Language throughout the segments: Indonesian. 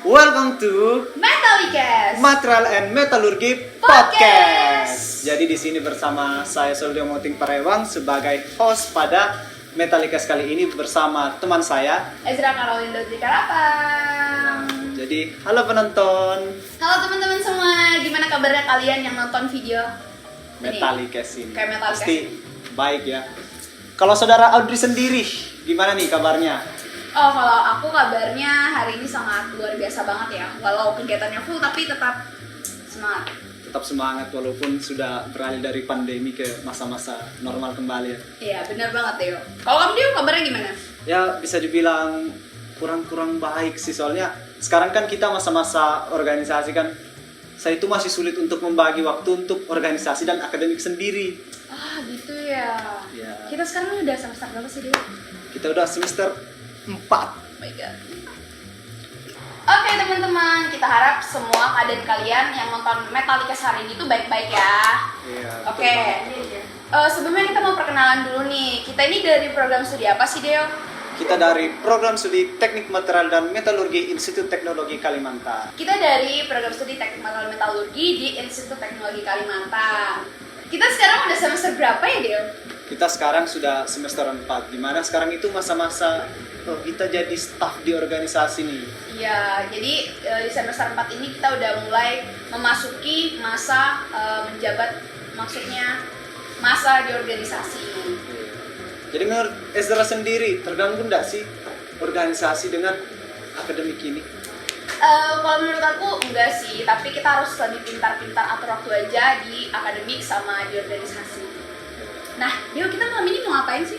Welcome to Metalicast Material and Metallurgi Podcast. Jadi di sini bersama saya Soldio Moting Parewang sebagai host pada Metalicast kali ini bersama teman saya Ezra Karolin Dodri Karapang. Jadi halo penonton Halo teman-teman semua, gimana kabarnya kalian yang nonton video Metalicast ini? Kayak Metalicast. Pasti baik ya. Kalau saudara Audrey sendiri, gimana nih kabarnya? Oh, kalau aku kabarnya hari ini sangat luar biasa banget ya. Walau kegiatannya full tapi tetap semangat. Tetap semangat walaupun sudah beralih dari pandemi ke masa-masa normal kembali ya. Iya, benar banget Deo. Kalau kamu Deo kabarnya gimana? Ya bisa dibilang kurang baik sih, soalnya sekarang kan kita masa-masa organisasi kan. Saya itu masih sulit untuk membagi waktu untuk organisasi dan akademik sendiri. Ah, gitu ya. Ya. Kita sekarang udah semester berapa sih Deo? Kita udah semester 4. Oh my god. Oke teman-teman, kita harap semua keadaan kalian yang nonton Metalicast hari ini tuh baik-baik ya. Iya. Oke. Sebelumnya kita mau perkenalan dulu nih. Kita ini dari program studi apa sih Deo? Kita dari program studi Teknik Material dan Metalurgi Institut Teknologi Kalimantan. Kita dari program studi Teknik Material Metalurgi di Institut Teknologi Kalimantan. Kita sekarang udah semester berapa ya Deo? Kita sekarang sudah semester 4, dimana sekarang itu masa-masa kita jadi staff di organisasi nih. Iya, jadi di semester 4 ini kita udah mulai memasuki masa menjabat, maksudnya masa di organisasi. Jadi menurut Ezra sendiri, terganggu enggak sih organisasi dengan akademik ini? Kalau menurut aku enggak sih, tapi kita harus lebih pintar-pintar atur waktu aja di akademik sama di organisasi. Nah, Dio, kita malam ini mau ngapain sih?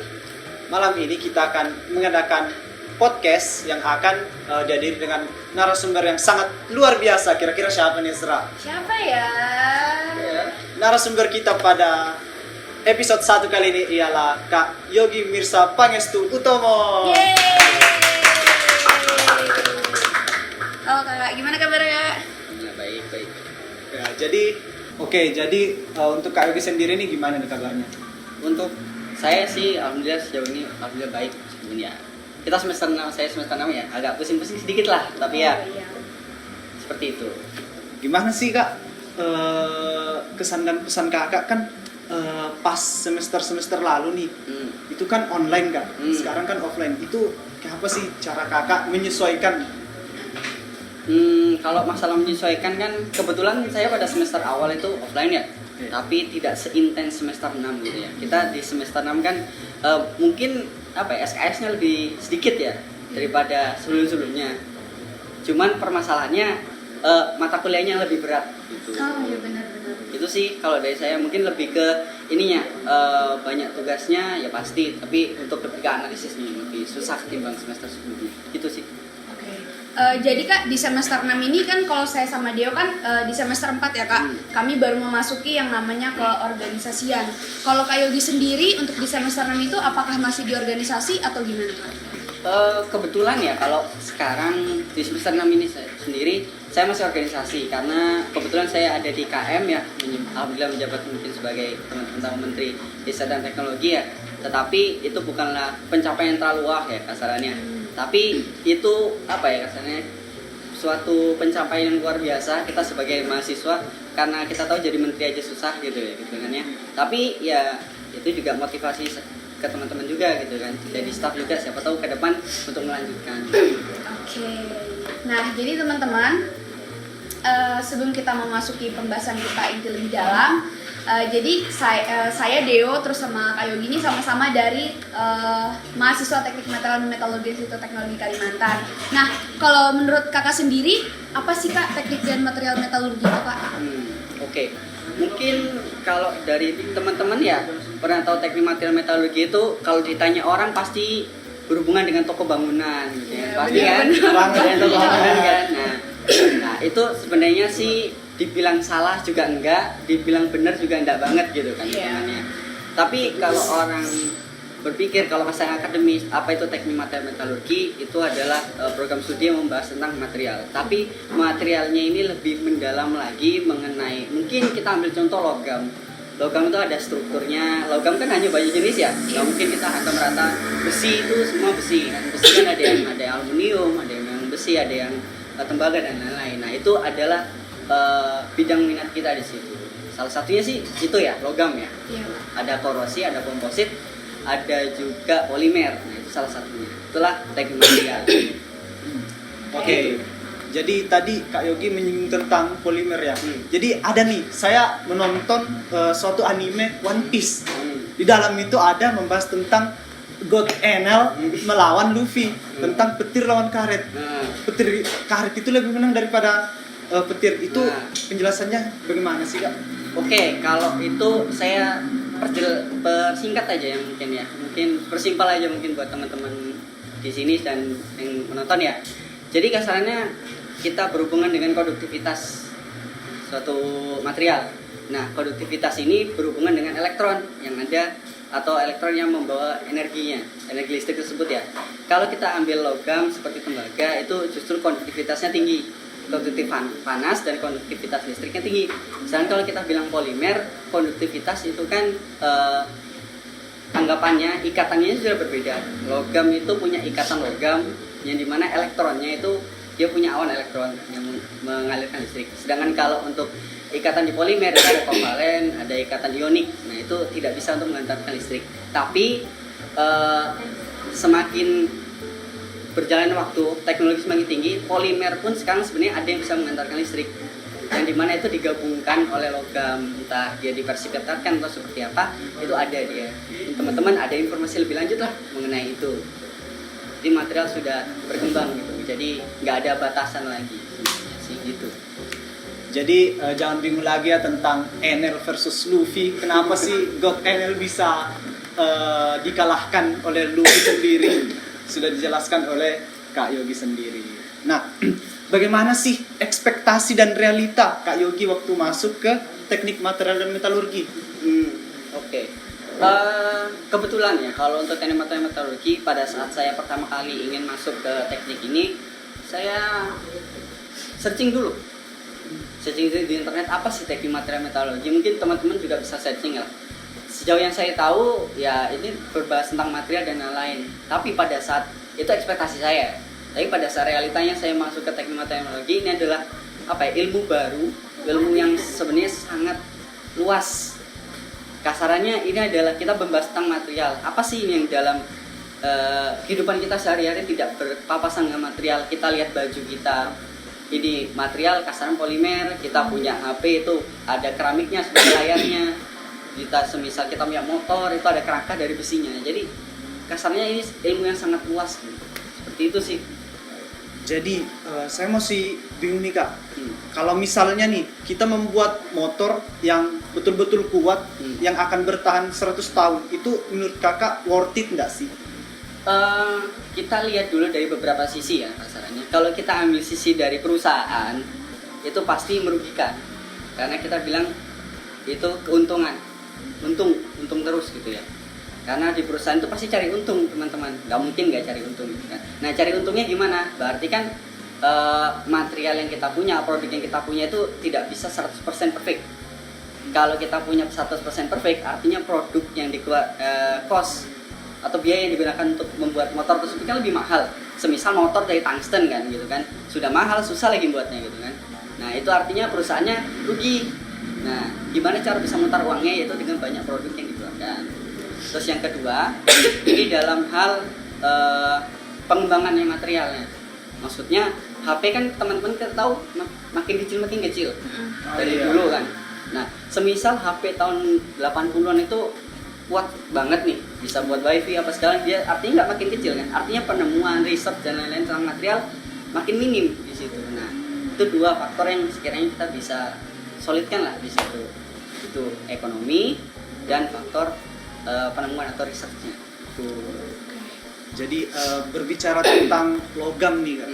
Malam ini kita akan mengadakan podcast yang akan dihadiri dengan narasumber yang sangat luar biasa. Kira-kira siapa nih, Ezra? Siapa ya? Narasumber kita pada episode 1 kali ini ialah Kak Yogi Mirsa Pangestu Utomo. Yeay! Oh kakak, gimana kabarnya? Ya, baik. Ya, jadi untuk Kak Yogi sendiri nih gimana nih kabarnya? Untuk saya sih alhamdulillah sejauh ini alhamdulillah baik sebenarnya. Kita semester 6, saya semester 6 ya, agak pusing-pusing sedikit lah, tapi ya Iya. seperti itu. Gimana sih Kak kesan dan pesan Kakak kan pas semester lalu nih itu kan online Kak, sekarang kan offline. Itu kayak apa sih cara Kakak menyesuaikan? Kalau masalah menyesuaikan kan kebetulan saya pada semester awal itu offline ya, tapi tidak seintens semester 6 gitu ya. Kita di semester 6 kan mungkin apa ya, SKS-nya lebih sedikit ya daripada sebelum-sebelumnya. Cuman permasalahannya mata kuliahnya lebih berat gitu. Oh iya benar-benar. Itu sih kalau dari saya mungkin lebih ke ininya, banyak tugasnya ya pasti, tapi untuk lebih ke analisisnya lebih susah ketimbang semester sebelumnya. Itu sih. Oke. Jadi Kak, di semester 6 ini kan kalau saya sama Deo kan di semester 4 ya Kak, kami baru memasuki yang namanya keorganisasian. Kalau Kak Yogi sendiri untuk di semester 6 itu apakah masih di organisasi atau gimana Kak? Kebetulan ya kalau sekarang di semester 6 ini sendiri saya masih organisasi karena kebetulan saya ada di KM ya, alhamdulillah menjabat mungkin sebagai teman-teman Menteri Desa dan Teknologi ya. Tetapi itu bukanlah pencapaian yang terlalu wah ya kasarannya. Tapi itu apa ya kasarnya, suatu pencapaian yang luar biasa kita sebagai mahasiswa, karena kita tahu jadi menteri aja susah gitu ya gitu kan ya. Tapi ya itu juga motivasi ke teman-teman juga gitu kan, jadi staff juga siapa tahu ke depan untuk melanjutkan. Oke. Nah, jadi teman-teman, sebelum kita memasuki pembahasan kita inti lebih dalam, jadi saya Deo terus sama Kak Yogi ini sama-sama dari mahasiswa Teknik Material dan Metalurgi Institut Teknologi Kalimantan. Nah, kalau menurut Kakak sendiri, apa sih Kak teknik dan material metalurgi itu Kak? Oke. Mungkin kalau dari teman-teman ya pernah tahu teknik material metalurgi itu kalau ditanya orang pasti berhubungan dengan toko bangunan gitu ya. Pasti kan dengan toko bangunan kan. Nah, itu sebenarnya sih dibilang salah juga enggak, dibilang benar juga enggak banget gitu kan hitungannya. Tapi kalau orang berpikir kalau masalah akademis, apa itu teknik material metalurgi, itu adalah program studi yang membahas tentang material. Tapi materialnya ini lebih mendalam lagi mengenai, mungkin kita ambil contoh logam. Logam itu ada strukturnya. Logam kan hanya banyak jenis ya. Nggak mungkin kita hantam rata besi itu semua besi kan. Besi kan ada yang aluminium, ada yang besi, ada yang tembaga dan lain-lain. Nah itu adalah bidang minat kita di situ. Salah satunya sih itu ya logam ya. Iya. Ada korosi, ada komposit, ada juga polimer. Nah itu salah satunya. Itulah teknik material. Oke. Jadi tadi Kak Yogi menyinggung tentang polimer ya. Jadi ada nih, saya menonton suatu anime One Piece. Di dalam itu ada membahas tentang God Enel melawan Luffy, tentang petir lawan karet. Petir karet itu lebih menang daripada petir. Itu penjelasannya bagaimana sih Kak? Oke, kalau itu saya persingkat aja ya mungkin ya. Mungkin persimpel aja mungkin buat teman-teman di sini dan yang menonton ya. Jadi kasarannya kita berhubungan dengan konduktivitas suatu material. Nah, konduktivitas ini berhubungan dengan elektron yang ada atau elektron yang membawa energinya, energi listrik tersebut ya. Kalau kita ambil logam seperti tembaga itu justru konduktivitasnya tinggi, konduktif panas dan konduktivitas listriknya tinggi. Sedangkan kalau kita bilang polimer, konduktivitas itu kan anggapannya ikatannya sudah berbeda. Logam itu punya ikatan logam yang dimana elektronnya itu dia punya awan elektron yang mengalirkan listrik. Sedangkan kalau untuk ikatan di polimer itu ada kovalen, ada ikatan ionik. Nah itu tidak bisa untuk mengantarkan listrik. Tapi semakin berjalan waktu, teknologi semakin tinggi, polimer pun sekarang sebenarnya ada yang bisa mengantarkan listrik. Yang dimana itu digabungkan oleh logam, entah dia diversifikasikan atau seperti apa, itu ada dia. Teman-teman ada informasi lebih lanjut lah mengenai itu. Jadi material sudah berkembang gitu, jadi nggak ada batasan lagi sih gitu. Jadi jangan bingung lagi ya tentang Enel versus Luffy. Kenapa sih God Enel bisa dikalahkan oleh Luffy sendiri? Sudah dijelaskan oleh Kak Yogi sendiri. Nah, bagaimana sih ekspektasi dan realita Kak Yogi waktu masuk ke teknik material dan metalurgi? Oke. Kebetulan ya kalau untuk teknik material metalurgi pada saat saya pertama kali ingin masuk ke teknik ini, saya searching dulu di internet apa sih teknik material metalurgi. Mungkin teman-teman juga bisa searching lah. Sejauh yang saya tahu ya ini berbahas tentang material dan lain-lain. Tapi pada saat itu ekspektasi saya. Tapi pada saat realitanya saya masuk ke teknik material metalurgi, ini adalah apa ya, ilmu baru, ilmu yang sebenarnya sangat luas. Kasarannya ini adalah kita membahas tentang material. Apa sih yang dalam kehidupan kita sehari-hari tidak berpapasan dengan material. Kita lihat baju kita, ini material kasaran polimer. Kita punya HP itu ada keramiknya seperti layarnya. Kita semisal kita punya motor itu ada kerangka dari besinya. Jadi kasarnya ini ilmu yang sangat luas gitu. Seperti itu sih. Jadi saya masih bingung nih Kak. Kalau misalnya nih kita membuat motor yang betul-betul kuat, yang akan bertahan 100 tahun, itu menurut Kakak worth it nggak sih? Kita lihat dulu dari beberapa sisi ya kasarannya. Kalau kita ambil sisi dari perusahaan, itu pasti merugikan. Karena kita bilang itu keuntungan, untung terus gitu ya. Karena di perusahaan itu pasti cari untung teman-teman, nggak mungkin nggak cari untung gitu kan. Nah cari untungnya gimana? Berarti kan material yang kita punya, produk yang kita punya itu tidak bisa 100% perfect. Kalau kita punya 100% perfect, artinya produk yang cost atau biaya yang digunakan untuk membuat motor tersebut kan lebih mahal. Semisal motor dari tungsten kan gitu kan, sudah mahal, susah lagi buatnya gitu kan. Nah itu artinya perusahaannya rugi. Nah gimana cara bisa mutar uangnya, yaitu dengan banyak produk yang dikeluarkan. Terus yang kedua, ini dalam hal pengembangannya materialnya. Maksudnya HP kan teman-teman kita tahu makin kecil dari dulu kan. Nah, semisal HP tahun 80-an itu kuat banget nih, bisa buat wifi apa segala, dia artinya nggak makin kecil kan. Artinya penemuan, riset dan lain-lain tentang material makin minim di situ. Nah, itu dua faktor yang sekiranya kita bisa solidkan lah di situ. Itu ekonomi dan faktor penemuan atau risetnya. Jadi berbicara tentang logam nih Kak,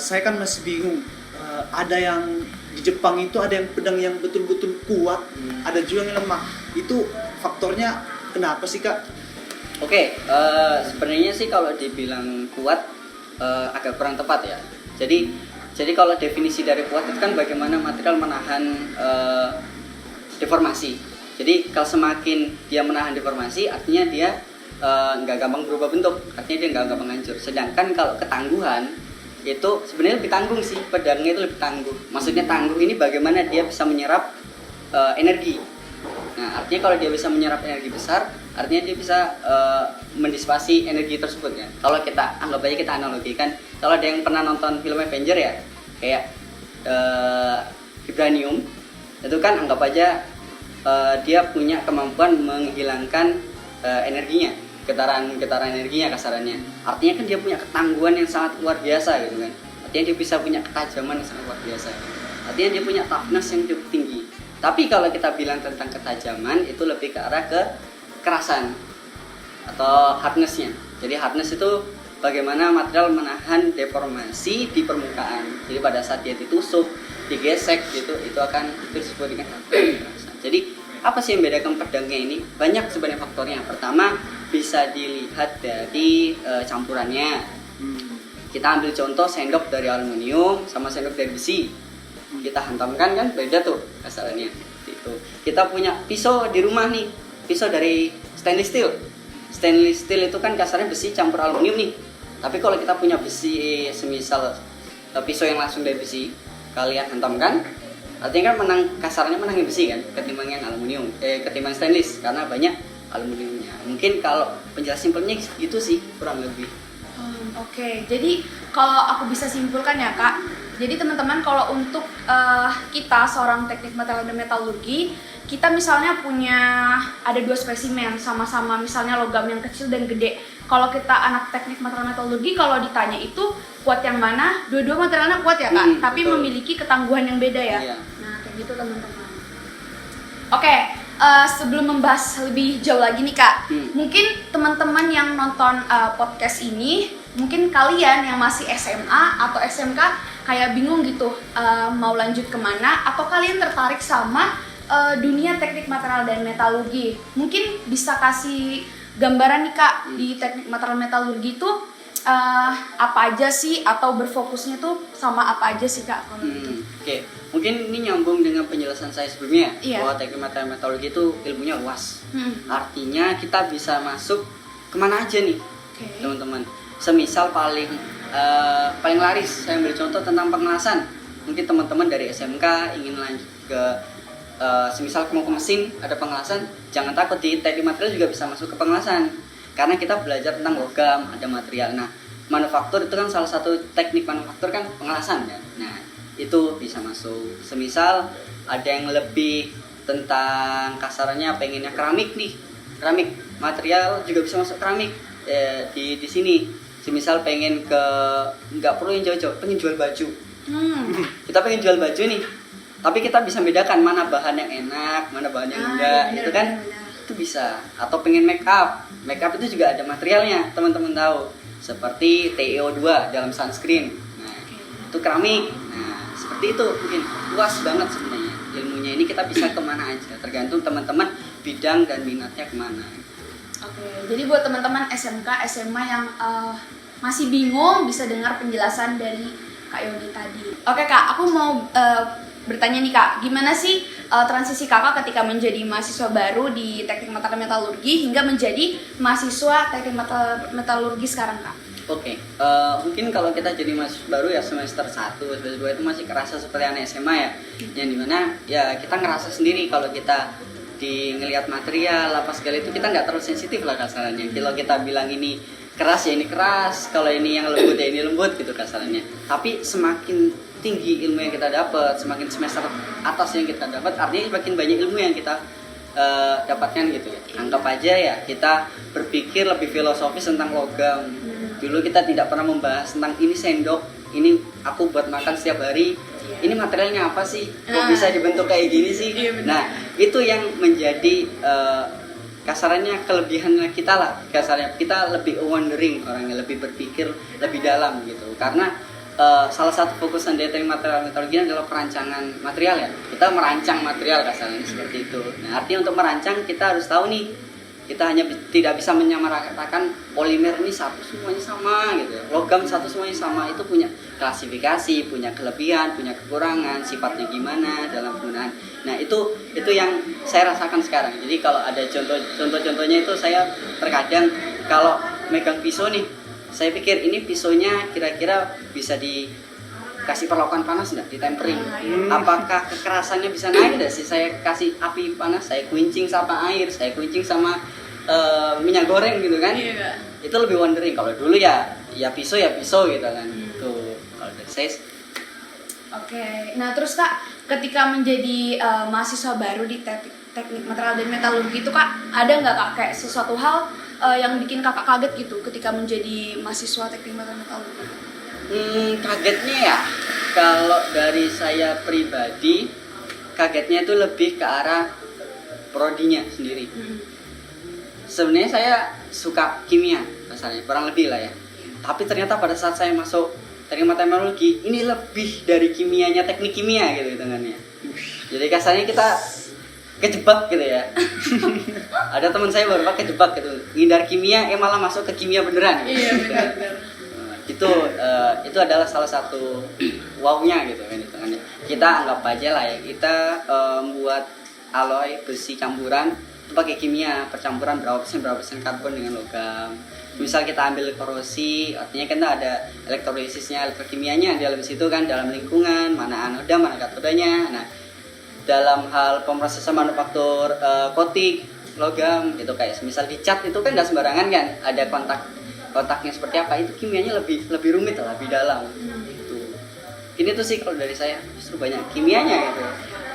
saya kan masih bingung. Ada yang di Jepang itu ada yang pedang yang betul-betul kuat, ada juga yang lemah. Itu faktornya kenapa sih Kak? Oke, sebenarnya sih kalau dibilang kuat agak kurang tepat ya. Jadi kalau definisi dari kuat itu kan bagaimana material menahan deformasi. Jadi kalau semakin dia menahan deformasi, artinya dia nggak gampang berubah bentuk, artinya dia nggak gampang hancur. Sedangkan kalau ketangguhan itu sebenarnya lebih tanggung sih, pedangnya itu lebih tangguh. Maksudnya tangguh ini bagaimana dia bisa menyerap energi. Nah, artinya kalau dia bisa menyerap energi besar, artinya dia bisa mendisipasi energi tersebut ya. Kalau kita anggap aja kita analogikan, kalau ada yang pernah nonton film Avenger ya, kayak vibranium, itu kan anggap aja dia punya kemampuan menghilangkan energinya, getaran energinya kasarannya. Artinya kan dia punya ketangguhan yang sangat luar biasa gitu kan. Artinya dia bisa punya ketajaman yang sangat luar biasa. Artinya dia punya toughness yang cukup tinggi. Tapi kalau kita bilang tentang ketajaman itu lebih ke arah ke kerasan atau hardness-nya. Jadi hardness itu bagaimana material menahan deformasi di permukaan. Jadi pada saat dia ditusuk, digesek gitu, itu akan disebut dengan kerasan. Jadi apa sih yang membedakan pedangnya ini? Banyak sebenarnya faktornya. Pertama bisa dilihat dari campurannya. Kita ambil contoh sendok dari aluminium sama sendok dari besi. Kita hantamkan kan beda tuh kasarannya. Itu. Kita punya pisau di rumah nih, pisau dari stainless steel. Stainless steel itu kan kasarnya besi campur aluminium nih. Tapi kalau kita punya besi, semisal pisau yang langsung dari besi, kalian hantamkan, artinya kan kasarnya menang yang besi kan, ketimbang yang aluminium, ketimbang stainless karena banyak aluminiumnya. Mungkin kalau penjelasan simpelnya gitu sih kurang lebih. Oke, jadi kalau aku bisa simpulkan ya Kak, jadi teman-teman kalau untuk kita seorang teknik material dan metalurgi, kita misalnya punya ada 2 spesimen sama-sama misalnya logam yang kecil dan gede. Kalau kita anak teknik material metalurgi, kalau ditanya itu kuat yang mana, dua-dua materialnya kuat ya Kak, tapi betul. memiliki ketangguhan yang beda ya. Iya. Nah kayak gitu teman-teman. Oke, sebelum membahas lebih jauh lagi nih Kak, mungkin teman-teman yang nonton podcast ini, mungkin kalian yang masih SMA atau SMK kayak bingung gitu mau lanjut kemana, atau kalian tertarik sama dunia teknik material dan metalurgi. Mungkin bisa kasih gambaran nih Kak, di teknik material metalurgi itu apa aja sih, atau berfokusnya tuh sama apa aja sih Kak? Oke. Mungkin ini nyambung dengan penjelasan saya sebelumnya, Iya. bahwa teknik material metalurgi itu ilmunya luas. Artinya kita bisa masuk kemana aja nih, teman-teman. Semisal paling laris, saya ambil contoh tentang pengelasan. Mungkin teman-teman dari SMK ingin lanjut ke semisal mau ke mesin, ada pengelasan, jangan takut, di teknik material juga bisa masuk ke pengelasan. Karena kita belajar tentang logam, ada material. Nah, manufaktur itu kan salah satu teknik manufaktur kan pengelasan kan. Nah, itu bisa masuk. Semisal ada yang lebih tentang kasarannya pengennya keramik nih, keramik material juga bisa masuk keramik di sini. Semisal pengen ke, nggak perlu yang jauh-jauh, pengen jual baju. Kita pengen jual baju nih, tapi kita bisa bedakan mana bahan yang enak, mana bahan yang enggak, bener, itu kan bener. itu bisa. Atau pengen make up itu juga ada materialnya, teman-teman tahu, seperti TiO2 dalam sunscreen. Nah, itu keramik. Nah, seperti itu, mungkin luas banget sebenarnya ilmunya ini. Kita bisa kemana aja, tergantung teman-teman bidang dan minatnya kemana. Oke, jadi buat teman-teman SMK, SMA yang masih bingung, bisa dengar penjelasan dari Kak Yogi tadi. Oke Kak, aku mau bertanya nih Kak, gimana sih transisi Kakak ketika menjadi mahasiswa baru di teknik material metalurgi hingga menjadi mahasiswa teknik metalurgi sekarang Kak? Oke, mungkin kalau kita jadi mahasiswa baru ya semester 1, semester 2 itu masih kerasa seperti anak SMA ya. Yang dimana ya kita ngerasa sendiri kalau kita di ngelihat material apa segala itu kita nggak terlalu sensitif lah kasarannya. Kalau kita bilang ini keras ya ini keras, kalau ini yang lembut ya ini lembut gitu kasarannya. Tapi semakin tinggi ilmu yang kita dapat, semakin semester atas yang kita dapat, artinya semakin banyak ilmu yang kita dapatkan gitu ya. Anggap aja ya kita berpikir lebih filosofis tentang logam. Dulu kita tidak pernah membahas tentang ini sendok, ini aku buat makan setiap hari, ini materialnya apa sih, kok bisa dibentuk kayak gini sih. Nah itu yang menjadi kasarannya kelebihannya kita lah, kasarnya kita lebih wondering orangnya, lebih berpikir lebih dalam gitu. Karena salah satu fokusan dari teknik material metalurgi adalah perancangan material ya. Kita merancang material kasarnya seperti itu. Nah, artinya untuk merancang kita harus tahu nih, kita hanya tidak bisa menyamaratakan polimer ini satu semuanya sama gitu. Logam satu semuanya sama, itu punya klasifikasi, punya kelebihan, punya kekurangan, sifatnya gimana dalam penggunaan. Nah, itu yang saya rasakan sekarang. Jadi kalau ada contoh-contohnya itu saya terkadang kalau megang pisau nih, saya pikir ini pisaunya kira-kira bisa dikasih perlakuan panas nggak, di tempering. Apakah kekerasannya bisa naik nggak sih? Saya kasih api panas, saya kuncing sama air, saya kuncing sama minyak goreng gitu kan. Iya. Itu lebih wondering. Kalau dulu ya pisau gitu kan. Tuh kalau dari saya. Oke, nah terus Kak, ketika menjadi mahasiswa baru di teknik material dan metalurgi itu Kak, ada nggak Kak kayak sesuatu hal yang bikin Kakak kaget gitu ketika menjadi mahasiswa teknik material dan metalurgi? Kagetnya ya, kalau dari saya pribadi, kagetnya itu lebih ke arah prodinya sendiri. Sebenarnya saya suka kimia, asalnya kurang lebih lah ya. Tapi ternyata pada saat saya masuk teknik teknologi, ini lebih dari kimianya teknik kimia gitu hitungannya. Jadi kasarnya kita kejebak gitu ya. Ada teman saya baru kejebak gitu, ngindar kimia malah masuk ke kimia beneran. Iya benar. Itu adalah salah satu wow-nya gitu kan hitungannya. Kita anggap aja lah ya, kita membuat alloy besi campuran itu pakai kimia, percampuran berapa persen karbon dengan logam. Misal kita ambil korosi, artinya kan ada elektrolisisnya, elektrokimianya di dalam situ kan, dalam lingkungan, mana anoda, mana katodanya. Nah, dalam hal pemrosesan manufaktur coating logam itu kayak misal dicat itu kan nggak sembarangan kan, ada kontaknya seperti apa, itu kimianya lebih rumit lah, lebih dalam gitu. Ini tuh sih kalau dari saya justru banyak kimianya gitu,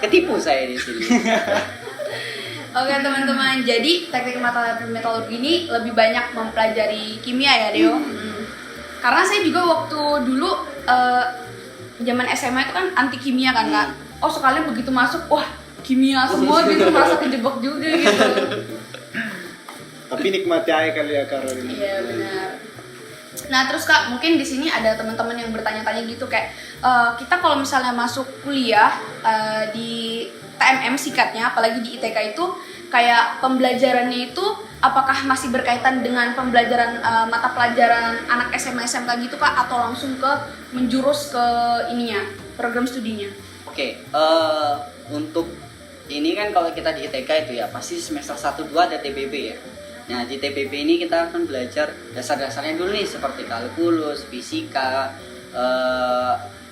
ketipu saya di sini. Oke teman-teman, jadi teknik metalurgi ini lebih banyak mempelajari kimia ya Deo. Karena saya juga waktu dulu zaman SMA itu kan anti kimia kan Kak. Oh sekali begitu masuk, wah kimia semua gitu, merasa kejebak juga gitu. Tapi nikmati aja kali ya Karol ini. Iya benar. Nah terus Kak, mungkin di sini ada teman-teman yang bertanya-tanya gitu kayak kita kalau misalnya masuk kuliah di TMM singkatnya, apalagi di ITK itu kayak pembelajarannya itu apakah masih berkaitan dengan pembelajaran mata pelajaran anak SMA SMK gitu Kak, atau langsung ke menjurus ke ininya program studinya? Oke, untuk ini kan kalau kita di ITK itu ya pasti semester 1-2 ada TBB ya. Nah di TBB ini kita akan belajar dasar-dasarnya dulu nih, seperti kalkulus, fisika,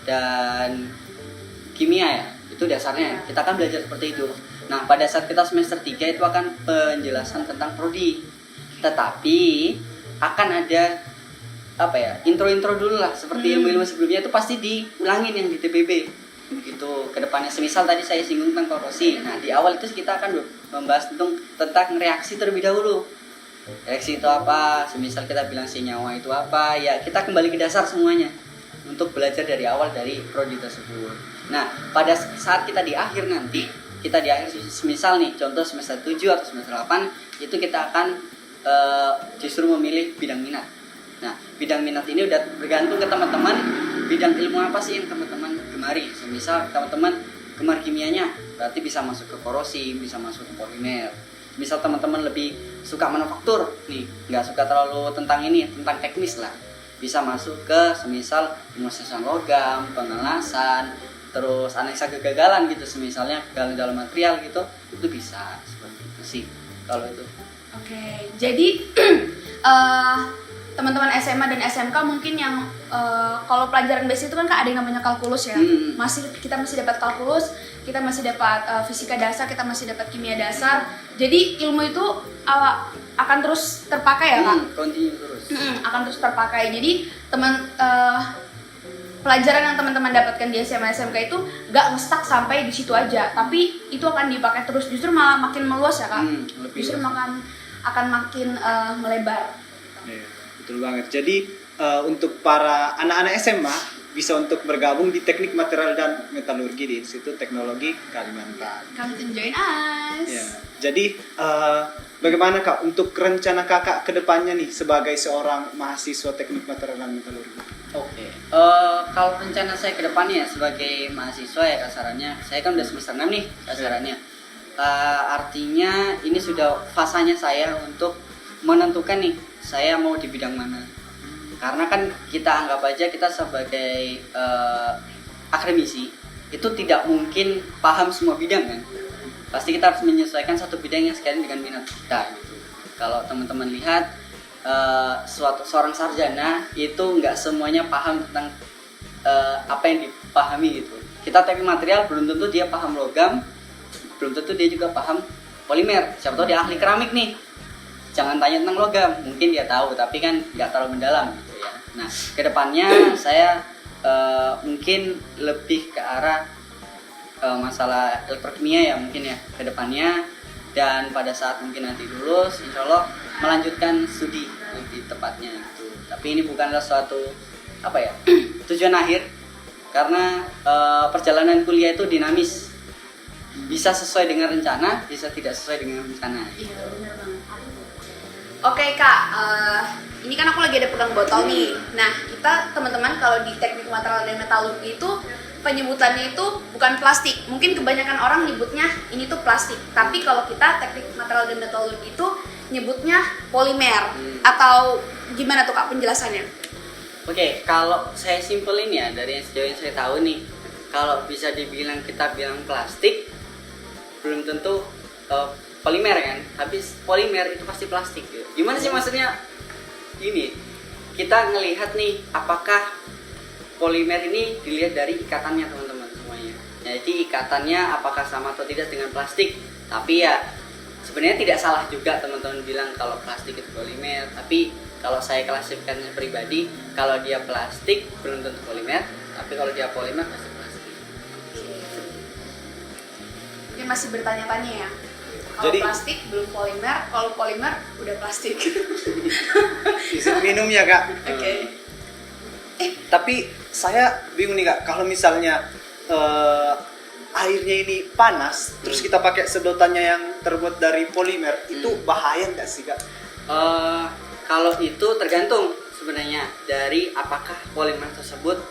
dan kimia ya. Itu dasarnya, kita akan belajar seperti itu. Nah pada saat kita semester 3 itu akan penjelasan tentang prodi. Tetapi akan ada intro dulu lah, seperti ilmu-ilmu sebelumnya itu pasti diulangin yang di TBB gitu kedepannya. Semisal tadi saya singgung tentang korosi, nah di awal itu kita akan membahas tentang reaksi terlebih dahulu. Reaksi itu apa, semisal kita bilang senyawa itu apa, ya kita kembali ke dasar semuanya untuk belajar dari awal dari prodi tersebut. Nah pada saat kita di akhir nanti, kita di akhir semisal nih contoh semester 7 atau semester 8, itu kita akan justru memilih bidang minat. Nah bidang minat ini udah bergantung ke teman-teman, bidang ilmu apa sih yang teman-teman gemari. Misal teman-teman gemar kimianya, berarti bisa masuk ke korosi, bisa masuk ke polimer. Misal teman-teman lebih suka manufaktur nih, nggak suka terlalu tentang ini, tentang teknis lah, bisa masuk ke semisal pemrosesan logam, pengelasan, terus analisis kegagalan gitu, semisalnya kegagalan dalam material gitu, itu bisa seperti itu sih kalau itu. Oke, jadi teman-teman SMA dan SMK mungkin yang kalau pelajaran basic itu kan Kak ada yang namanya kalkulus ya. Kita masih dapat kalkulus, kita masih dapat fisika dasar, kita masih dapat kimia dasar. Jadi ilmu itu akan terus terpakai ya Kak. Continue terus. Akan terus terpakai. Jadi pelajaran yang teman-teman dapatkan di SMA SMK itu gak ngestak sampai di situ aja, tapi itu akan dipakai terus, justru malah makin meluas ya Kak. Justru akan makin melebar. Iya, betul banget. Jadi untuk para anak-anak SMA bisa untuk bergabung di Teknik Material dan Metalurgi di Institut Teknologi Kalimantan. Come and join us. Ya. Jadi bagaimana Kak untuk rencana Kakak ke depannya nih sebagai seorang mahasiswa Teknik Material dan Metalurgi? Oke. Kalau rencana saya ke depannya sebagai mahasiswa ya kasarannya, saya kan udah semester 6 nih kasarannya. Artinya ini sudah fasanya saya untuk menentukan nih saya mau di bidang mana. Karena kan kita anggap aja kita sebagai akademisi itu tidak mungkin paham semua bidang kan. Pasti kita harus menyesuaikan satu bidang yang sekalian dengan minat kita gitu. Kalau teman-teman lihat seorang sarjana itu nggak semuanya paham tentang apa yang dipahami gitu. Kita teknik material belum tentu dia paham logam, belum tentu dia juga paham polimer. Siapa tahu dia ahli keramik nih, jangan tanya tentang logam, mungkin dia tahu tapi kan nggak terlalu mendalam gitu ya. Nah kedepannya saya mungkin lebih ke arah masalah elektrokimia ya mungkin ya kedepannya, dan pada saat mungkin nanti lulus insya Allah melanjutkan studi lebih tepatnya gitu. Tapi ini bukanlah suatu apa ya tujuan akhir, karena perjalanan kuliah itu dinamis, bisa sesuai dengan rencana, bisa tidak sesuai dengan rencana. Iya benar banget. Oke kak, ini kan aku lagi ada pegang botol nih. Nah kita teman-teman kalau di teknik material dan metalurgi itu penyebutannya itu bukan plastik. Mungkin kebanyakan orang nyebutnya ini tuh plastik. Tapi kalau kita teknik material dan metalurgi itu nyebutnya polimer. Atau gimana tuh kak penjelasannya? Oke, kalau saya simpelin ya dari yang sejauh yang saya tahu nih, kalau bisa dibilang kita bilang plastik, belum tentu polimer kan. Habis polimer itu pasti plastik gitu. Gimana sih maksudnya? Ini kita ngelihat nih apakah polimer ini dilihat dari ikatannya teman-teman semuanya. Jadi ikatannya apakah sama atau tidak dengan plastik. Tapi ya sebenarnya tidak salah juga teman-teman bilang kalau plastik itu polimer. Tapi kalau saya klasifikasinya pribadi, kalau dia plastik belum tentu polimer. Tapi kalau dia polimer pasti plastik. Ini masih bertanya-tanya ya. Kalau Jadi- plastik belum polimer, kalau polimer udah plastik. Izin minum ya kak. Oke. Tapi saya bingung nih kak, kalau misalnya airnya ini panas, terus kita pakai sedotannya yang terbuat dari polimer, itu bahaya nggak sih kak? Kalau itu tergantung sebenarnya dari apakah polimer tersebut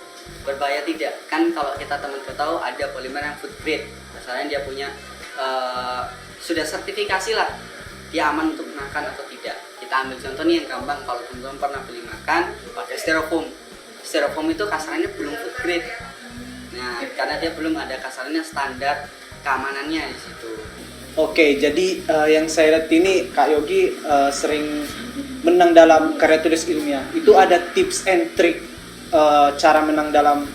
berbahaya tidak. Kan kalau kita teman-teman tahu ada polimer yang food grade, misalnya dia punya sudah sertifikasi lah, dia aman untuk makan atau tidak. Kita ambil contoh nih yang gampang, kalau teman-teman pernah beli makan pakai styrofoam. Styrofoam itu kasarannya belum food grade. Nah, karena dia belum ada kasarannya standar keamanannya di situ. Oke, jadi yang saya lihat ini Kak Yogi sering menang dalam karya tulis ilmiah. Itu ada tips and trick cara menang dalam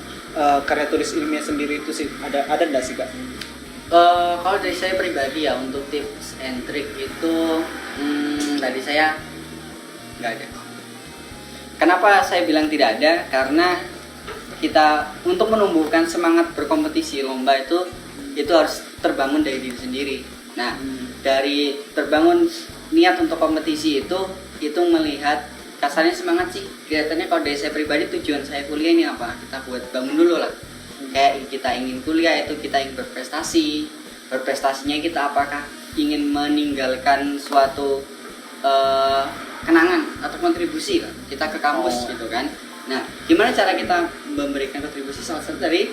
karya tulis ilmiah sendiri itu sih. Ada nggak sih Kak? Kalau dari saya pribadi ya untuk tips and trick itu dari saya nggak ada. Kenapa saya bilang tidak ada? Karena kita untuk menumbuhkan semangat berkompetisi lomba itu harus terbangun dari diri sendiri. Nah, dari terbangun niat untuk kompetisi itu melihat kasarnya semangat sih. Kelihatannya kalau dari saya pribadi tujuan saya kuliah ini apa? Kita buat bangun dulu lah. Kayak kita ingin kuliah itu kita ingin berprestasi. Berprestasinya kita apakah ingin meninggalkan suatu kenangan atau kontribusi lah kita ke kampus gitu kan. Nah, gimana cara kita memberikan kontribusi? Salah satu dari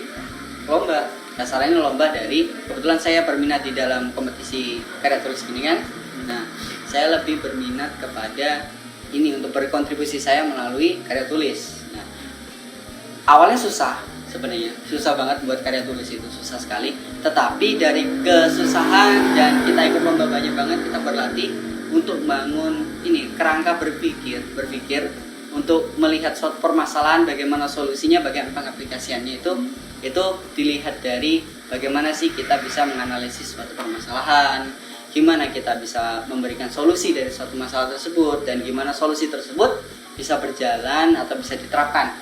lomba. Kasarnya lomba dari kebetulan saya berminat di dalam kompetisi karya tulis ini kan. Nah, saya lebih berminat kepada ini untuk berkontribusi saya melalui karya tulis. Nah, awalnya susah sebenarnya, susah banget buat karya tulis itu, susah sekali. Tetapi dari kesusahan dan kita ikut lomba banyak banget, kita berlatih untuk bangun ini kerangka berpikir untuk melihat suatu permasalahan, bagaimana solusinya, bagaimana pengaplikasiannya itu dilihat dari bagaimana sih kita bisa menganalisis suatu permasalahan, gimana kita bisa memberikan solusi dari suatu masalah tersebut, dan gimana solusi tersebut bisa berjalan atau bisa diterapkan.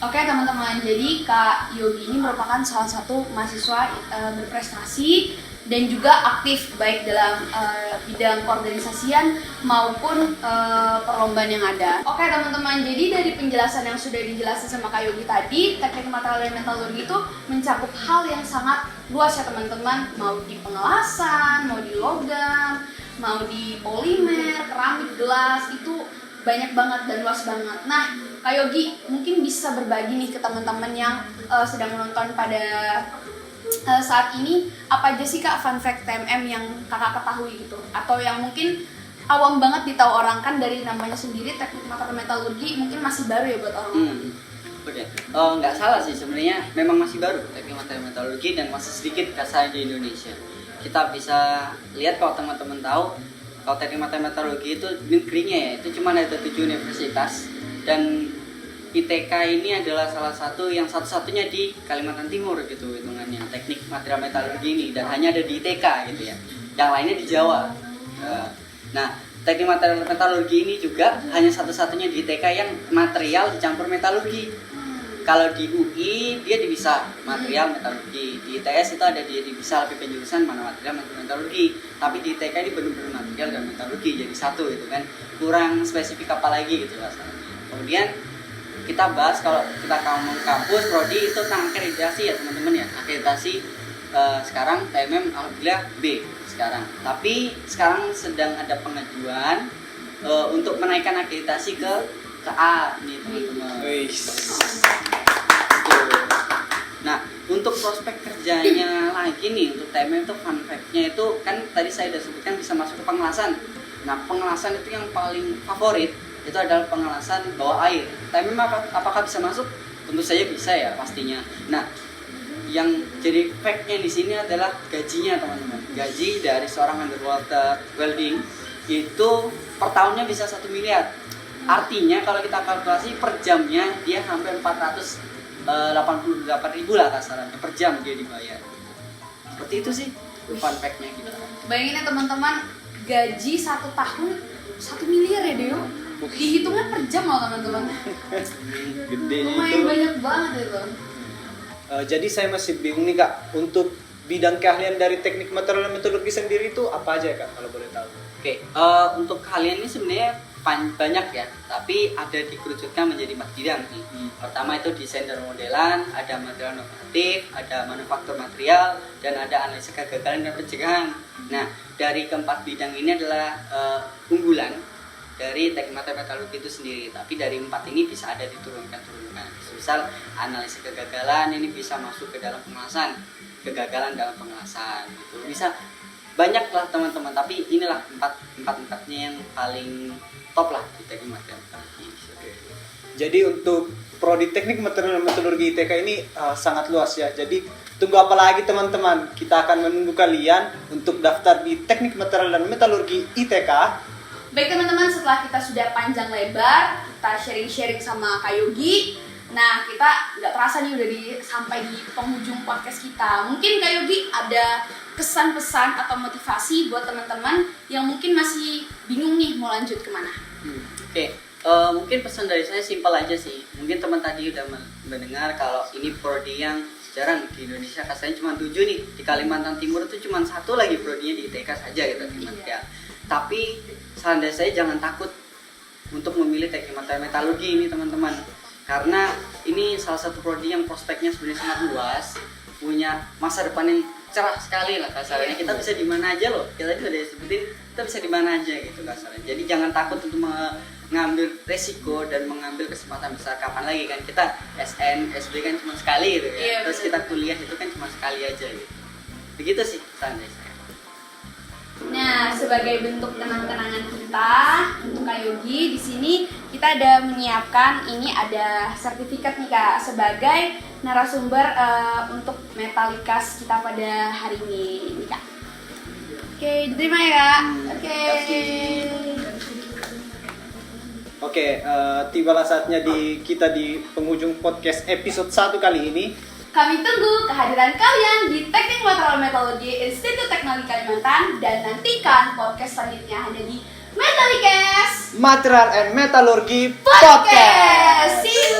Oke teman-teman, jadi Kak Yogi ini merupakan salah satu mahasiswa berprestasi dan juga aktif baik dalam bidang keorganisasian maupun perlombaan yang ada. Oke teman-teman, jadi dari penjelasan yang sudah dijelaskan sama Kak Yogi tadi, teknik material dan metalurgi itu mencakup hal yang sangat luas ya teman-teman. Mau di pengelasan, mau di logam, mau di polimer, keramik, gelas, itu banyak banget dan luas banget. Nah, Kak Yogi mungkin bisa berbagi nih ke teman-teman yang sedang menonton pada saat ini, apa aja sih Kak fun fact TMM yang Kakak ketahui gitu, atau yang mungkin awam banget ditahu orang, kan dari namanya sendiri teknik material metalurgi mungkin masih baru ya buat orang. Oke. Nggak salah sih sebenarnya, memang masih baru teknik material metalurgi dan masih sedikit kasar di Indonesia. Kita bisa lihat kalau teman-teman tahu kalau teknik material metalurgi itu negerinya ya, itu cuma ada 7 universitas, dan ITK ini adalah salah satu yang satu-satunya di Kalimantan Timur gitu hitungannya, teknik material metalurgi ini, dan hanya ada di ITK gitu ya, yang lainnya di Jawa. Nah, teknik material metalurgi ini juga hanya satu-satunya di ITK yang material dicampur metalurgi. Kalau di UI dia divisa material metalurgi, di ITS itu ada dia divisa lebih penjurusan mana material metalurgi, tapi di ITK ini benar-benar material dan metalurgi jadi satu gitu kan, kurang spesifik apa lagi gitu rasanya. Kemudian kita bahas kalau kita ngomong kampus prodi itu tentang akreditasi ya teman-teman ya, akreditasi sekarang TMM alhamdulillah B sekarang, tapi sekarang sedang ada pengajuan untuk menaikkan akreditasi ke A nih teman-teman. Nah, untuk prospek kerjanya lagi nih untuk TMM itu fun fact-nya itu kan tadi saya sudah sebutkan bisa masuk ke pengelasan. Nah, pengelasan itu yang paling favorit itu adalah pengelasan bawah air. TMM apakah bisa masuk? Tentu saja bisa ya pastinya. Nah, yang jadi fact-nya di sini adalah gajinya teman-teman. Gaji dari seorang underwater welding itu per tahunnya bisa 1 miliar. Artinya kalau kita kalkulasi per jamnya dia hampir 488.000 lah kasarannya per jam dia dibayar. Seperti itu sih fun fact-nya gitu. Bayangin ya teman-teman, gaji 1 tahun 1 miliar ya Deo. Dihitungnya per jam loh teman-teman. Gede Lumayan itu. banyak banget itu. Jadi saya masih bingung nih Kak, untuk bidang keahlian dari teknik material dan metalurgi sendiri itu apa aja ya Kak kalau boleh tahu? Oke, untuk kalian ini sebenarnya banyak ya, tapi ada dikerucutkan menjadi 4 bidang nih. Pertama itu desain dan modelan, ada material inovatif, ada manufaktur material, dan ada analisis kegagalan dan pencegahan. Nah, dari keempat bidang ini adalah unggulan dari teknik material metalurgi itu sendiri, tapi dari 4 ini bisa ada diturunkan. Misal analisis kegagalan ini bisa masuk ke dalam pengelasan, kegagalan dalam pengelasan gitu. Bisa banyak lah teman-teman, tapi inilah empatnya yang paling top lah di teknik material metalurgi. Jadi untuk prodi teknik material dan metalurgi ITK ini sangat luas ya. Jadi tunggu apa lagi teman-teman? Kita akan menunggu kalian untuk daftar di teknik material dan metalurgi ITK. Baik teman-teman, setelah kita sudah panjang lebar, kita sharing-sharing sama Kak Yogi. Nah, kita nggak terasa nih udah sampai di penghujung podcast kita. Mungkin Kak Yogi ada kesan-pesan atau motivasi buat teman-teman yang mungkin masih bingung nih mau lanjut kemana? Oke. Mungkin pesan dari saya simpel aja sih. Mungkin teman tadi udah mendengar kalau ini prodi yang jarang di Indonesia, kasarnya cuma 7 nih. Di Kalimantan Timur itu cuma 1 lagi prodinya di ITK saja gitu material. Tapi saran dari saya jangan takut untuk memilih teknik material metalurgi ini teman-teman. Karena ini salah satu prodi yang prospeknya sebenarnya sangat luas, punya masa depan yang cerah sekali lah kasarnya. Kita bisa di mana aja loh. Kita juga udah sebutin kita bisa di mana aja gitu kasarnya. Jadi jangan takut untuk mengambil resiko dan mengambil kesempatan besar. Kapan lagi kan kita SN, SD kan cuma sekali gitu ya. Iya, terus betul. kita kuliah itu kan cuma sekali aja gitu. Begitu sih saran dari saya. Nah, sebagai bentuk kenang-kenangan kita untuk Kak Yogi, di sini kita ada menyiapkan ini ada sertifikat nih Kak sebagai narasumber untuk Metalikas kita pada hari ini Kak. Oke, diterima ya Kak. Oke. Oke, tibalah saatnya kita di penghujung podcast episode 1 kali ini. Kami tunggu kehadiran kalian di Teknik Material Metalurgi Institut Teknologi Kalimantan dan nantikan podcast selanjutnya hanya di Metalikas Material and Metalurgi Podcast. See you.